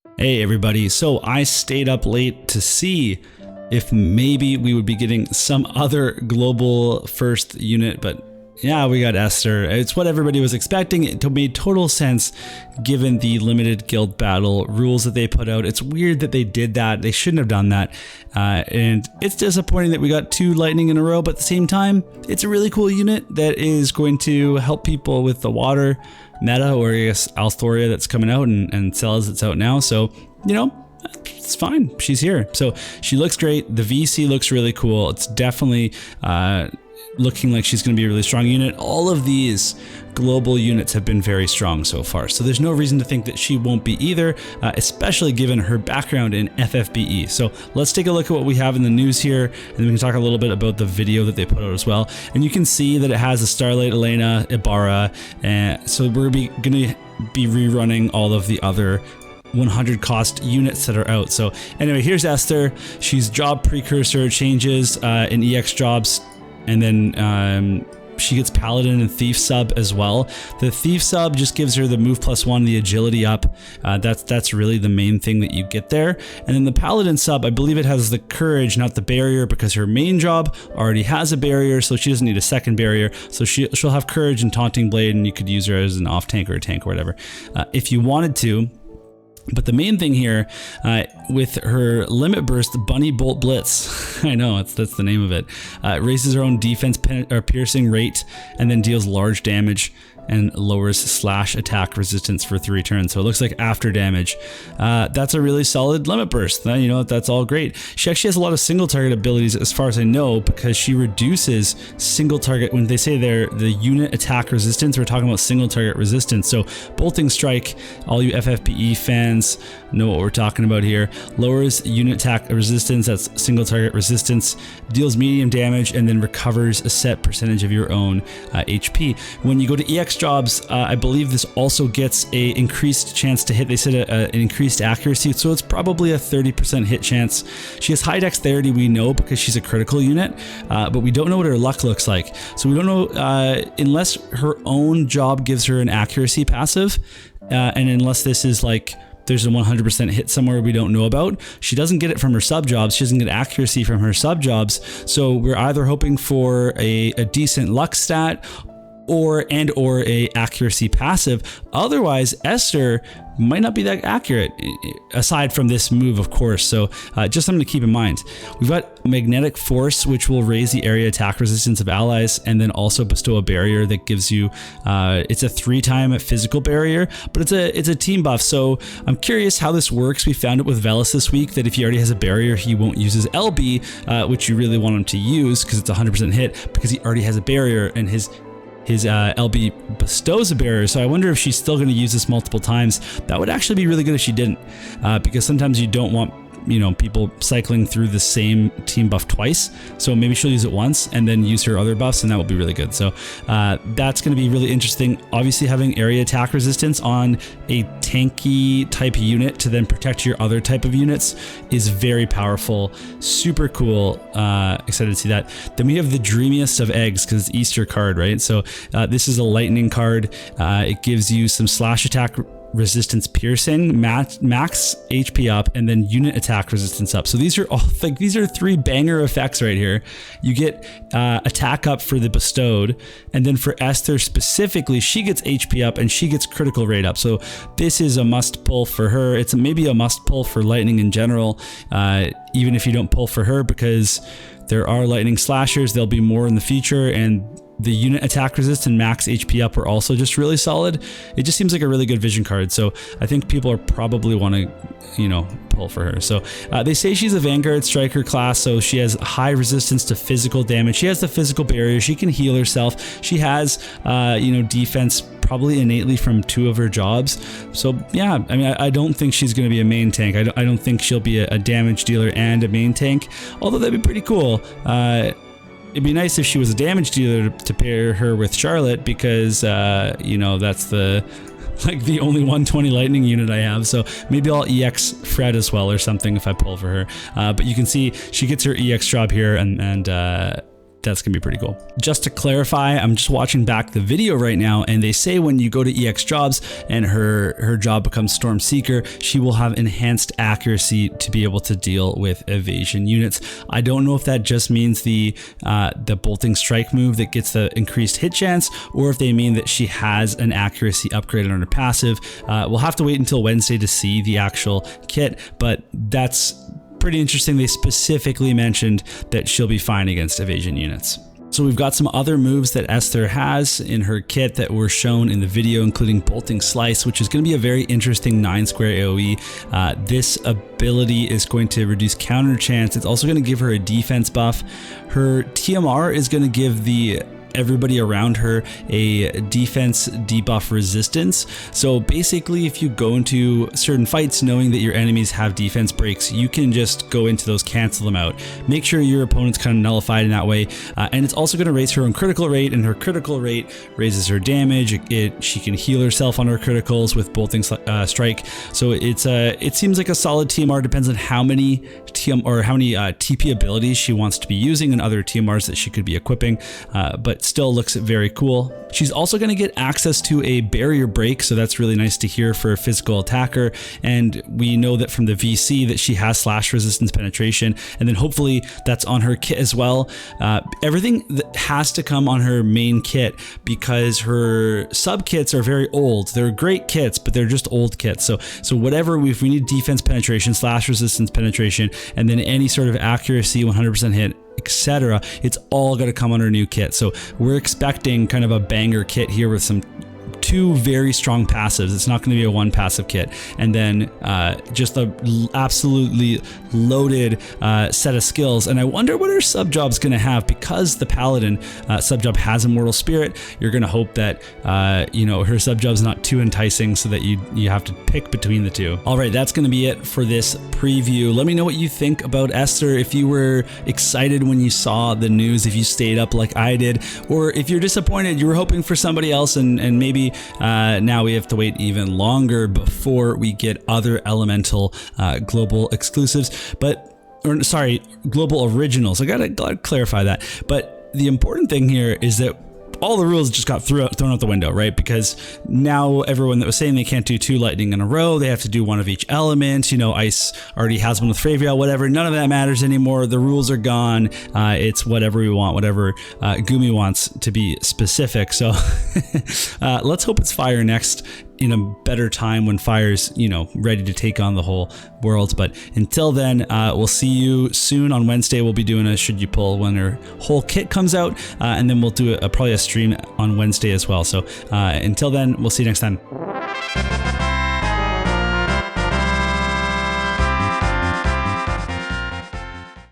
Hey everybody, so I stayed up late to see if maybe we would be getting some other global first unit, but yeah, we got Esther. It's what everybody was expecting. It made total sense given the limited guild battle rules that they put out. It's weird that they did that. They shouldn't have done that. And it's disappointing that we got 2 lightning in a row, but at the same time, it's a really cool unit that is going to help people with the water meta, or I guess Althoria that's coming out, and Cells that's out now. So, you know, it's fine. She's here. So she looks great. The VC looks really cool. It's definitely looking like she's going to be a really strong unit. All of these global units have been very strong so far, so there's no reason to think that she won't be either, especially given her background in FFBE. So let's take a look at what we have in the news here, and then we can talk a little bit about the video that they put out as well. And you can see that it has a Starlight, Elena, Ibarra, and so we're going to be rerunning all of the other 100 cost units that are out. So anyway, here's Esther. She's job precursor changes in EX jobs, and then she gets Paladin and Thief sub as well. The Thief sub just gives her the move +1, the agility up. That's really the main thing that you get there. And then the Paladin sub, I believe it has the courage, not the barrier, because her main job already has a barrier, so she doesn't need a second barrier. So she'll have courage and taunting blade, and you could use her as an off tank or a tank or whatever if you wanted to. But the main thing here, with her limit burst, Bunny Bolt Blitz, I know that's the name of it, raises her own defense or piercing rate, and then deals large damage and lowers slash attack resistance for 3 turns. So it looks like after damage. That's a really solid limit burst. You know, that's all great. She actually has a lot of single target abilities as far as I know, because she reduces single target. When they say the unit attack resistance, we're talking about single target resistance. So Bolting Strike, all you FFBE fans know what we're talking about here. Lowers unit attack resistance, that's single target resistance, deals medium damage, and then recovers a set percentage of your own HP. When you go to EX jobs, I believe this also gets a increased chance to hit. They said an increased accuracy, so it's probably a 30% hit chance. She has high dexterity, we know, because she's a critical unit, but we don't know what her luck looks like. So we don't know unless her own job gives her an accuracy passive, and unless this is like there's a 100% hit somewhere we don't know about. She doesn't get it from her sub jobs. She doesn't get accuracy from her sub jobs. So we're either hoping for a decent luck stat or a accuracy passive. Otherwise, Esther might not be that accurate, aside from this move, of course. So just something to keep in mind. We've got Magnetic Force, which will raise the area attack resistance of allies, and then also bestow a barrier that gives you, it's a 3-time physical barrier, but it's a team buff. So I'm curious how this works. We found it with Velis this week, that if he already has a barrier, he won't use his LB, which you really want him to use because it's 100% hit, because he already has a barrier, and his LB bestows a barrier. So I wonder if she's still going to use this multiple times. That would actually be really good if she didn't, because sometimes you don't want, you know, people cycling through the same team buff twice. So maybe she'll use it once and then use her other buffs, and that will be really good. So that's going to be really interesting. Obviously, having area attack resistance on a tanky type unit to then protect your other type of units is very powerful. Super cool. Excited to see that. Then we have the Dreamiest of Eggs, because it's Easter card, right? So this is a lightning card. It gives you some slash attack resistance piercing, max HP up, and then unit attack resistance up. So these are all like, these are 3 banger effects right here. You get attack up for the bestowed, and then for Esther specifically, she gets HP up and she gets critical rate up. So this is a must pull for her. It's maybe a must pull for lightning in general, even if you don't pull for her, because there are lightning slashers. There'll be more in the future, and the unit attack resist and max HP up are also just really solid. It just seems like a really good vision card. So I think people are probably want to, you know, pull for her. So they say she's a Vanguard Striker class, so she has high resistance to physical damage. She has the physical barrier. She can heal herself. She has, you know, defense probably innately from 2 of her jobs. So yeah, I mean, I don't think she's going to be a main tank. I don't think she'll be a damage dealer and a main tank, although that'd be pretty cool. It'd be nice if she was a damage dealer to pair her with Charlotte, because you know, that's the only 120 lightning unit I have. So maybe I'll EX Fred as well or something if I pull for her. But you can see she gets her EX job here, and that's gonna be pretty cool. Just to clarify, I'm just watching back the video right now, and they say when you go to EX jobs and her job becomes Storm Seeker, she will have enhanced accuracy to be able to deal with evasion units. I don't know if that just means the bolting strike move that gets the increased hit chance, or if they mean that she has an accuracy upgraded on her passive. We'll have to wait until Wednesday to see the actual kit, but that's pretty interesting. They specifically mentioned that she'll be fine against evasion units. So we've got some other moves that Esther has in her kit that were shown in the video, including Bolting Slice, which is going to be a very interesting 9-square AoE. This ability is going to reduce counter chance. It's also going to give her a defense buff. Her TMR is going to give everybody around her a defense debuff resistance. So basically, if you go into certain fights knowing that your enemies have defense breaks, you can just go into those, cancel them out, make sure your opponent's kind of nullified in that way. And it's also going to raise her own critical rate, and her critical rate raises her damage. She can heal herself on her criticals with Bolting Strike. So it seems like a solid TMR. Depends on how many TP abilities she wants to be using and other TMRs that she could be equipping, but still looks very cool. She's also going to get access to a barrier break, so that's really nice to hear for a physical attacker. And we know that from the VC that she has slash resistance penetration, and then hopefully that's on her kit as well. Everything that has to come on her main kit, because her sub kits are very old. They're great kits, but they're just old kits. So whatever, if we need defense penetration, slash resistance penetration, and then any sort of accuracy, 100% hit, etc., it's all going to come on our new kit. So we're expecting kind of a banger kit here with two very strong passives. It's not going to be a one passive kit, and then just a absolutely loaded set of skills. And I wonder what her sub job's going to have, because the Paladin sub job has Immortal Spirit. You're going to hope that her sub job's not too enticing, so that you have to pick between the two. All right, that's going to be it for this preview. Let me know what you think about Esther. If you were excited when you saw the news, if you stayed up like I did, or if you're disappointed, you were hoping for somebody else, and maybe now we have to wait even longer before we get other Elemental global exclusives, global originals. I gotta clarify that. But the important thing here is that all the rules just got thrown out the window, right? Because now everyone that was saying they can't do 2 lightning in a row, they have to do one of each element. Ice already has one with Fravial, whatever. None of that matters anymore. The rules are gone. It's whatever we want, whatever Gumi wants to be specific. So let's hope it's Fire next, in a better time when Fire's ready to take on the whole world. But until then, we'll see you soon. On Wednesday we'll be doing a Should You Pull when her whole kit comes out, and then we'll do probably a stream on Wednesday as well. So until then, we'll see you next time.